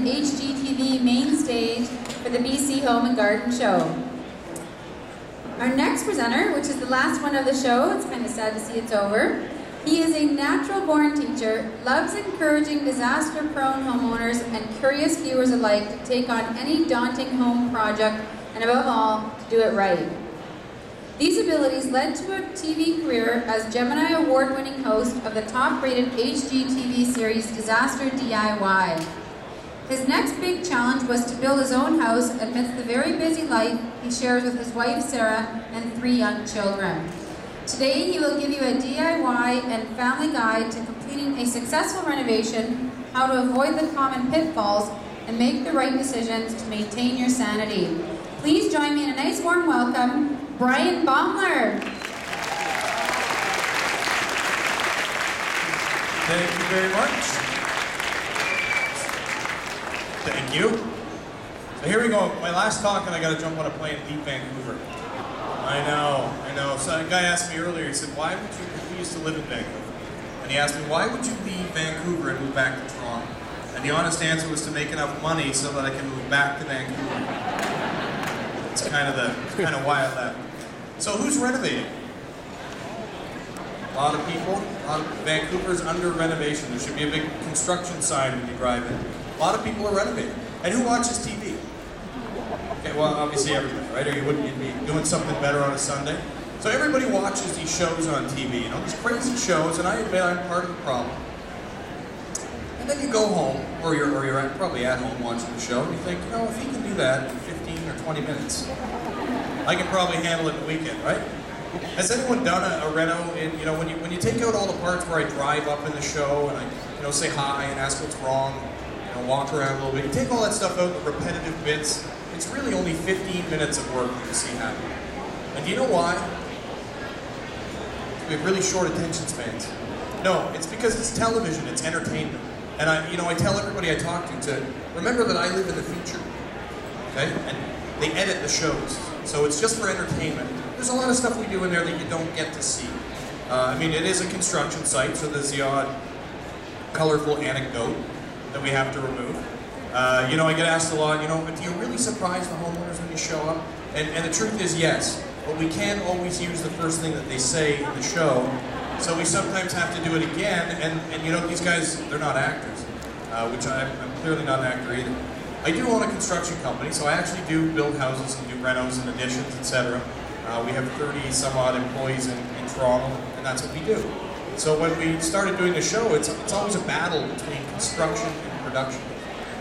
HGTV main stage for the BC Home and Garden Show. Our next presenter, which is the last one of the show, it's kind of sad to see it's over. He is a natural-born teacher, loves encouraging disaster-prone homeowners and curious viewers alike to take on any daunting home project, and above all, to do it right. These abilities led to a TV career as Gemini Award-winning host of the top-rated HGTV series Disaster DIY. His next big challenge was to build his own house amidst the very busy life he shares with his wife Sarah and 3 young children. Today he will give you a DIY and family guide to completing a successful renovation, how to avoid the common pitfalls, and make the right decisions to maintain your sanity. Please join me in a nice warm welcome, Bryan Beaumler. Thank you very much. Thank you. So here we go. My last talk, and I got to jump on a plane and leave Vancouver. I know. So a guy asked me earlier, he said, why would you, because we used to live in Vancouver, and he asked me, why would you leave Vancouver and move back to Toronto? And the honest answer was to make enough money so that I can move back to Vancouver. It's kind of why I left. So who's renovating? A lot of people. Vancouver's under renovation. There should be a big construction sign when you drive in. A lot of people are renovating. And who watches TV? Okay, well, obviously everybody, right? Or you wouldn't be doing something better on a Sunday. So everybody watches these shows on TV, you know, these crazy shows, and I admit I'm part of the problem. And then you go home, or you're probably at home watching the show, and you think, you know, if he can do that in 15 or 20 minutes, I can probably handle it in a weekend, right? Has anyone done a reno in, you know, when you take out all the parts where I drive up in the show and I, you know, say hi and ask what's wrong, walk around a little bit. You take all that stuff out, the repetitive bits, it's really only 15 minutes of work that you see happen. And do you know why? We have really short attention spans. No, it's because it's television, it's entertainment. And I tell everybody I talk to remember that I live in the future, okay? And they edit the shows, so it's just for entertainment. There's a lot of stuff we do in there that you don't get to see. I mean, it is a construction site, so there's the odd colorful anecdote that we have to remove. I get asked a lot, but do you really surprise the homeowners when you show up? And the truth is yes, but we can't always use the first thing that they say in the show, so we sometimes have to do it again, and these guys, they're not actors, which I'm clearly not an actor either. I do own a construction company, so I actually do build houses and do renos and additions, etc. We have 30 some odd employees in Toronto, and that's what we do. So when we started doing the show, it's always a battle between construction and production.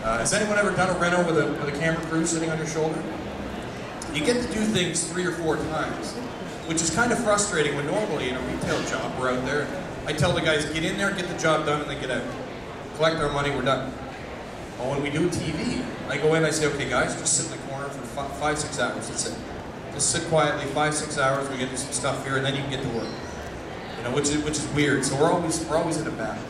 Has anyone ever done a reno with a camera crew sitting on your shoulder? You get to do things 3 or 4 times, which is kind of frustrating when normally in a retail job we're out there. I tell the guys, get in there, get the job done, and then get out. Collect our money, we're done. But when we do TV, I go in, I say, okay guys, just sit in the corner for 5-6 hours, that's it. Just sit quietly, 5-6 hours, we get to do some stuff here, and then you can get to work. Which is weird. So we're always in a battle.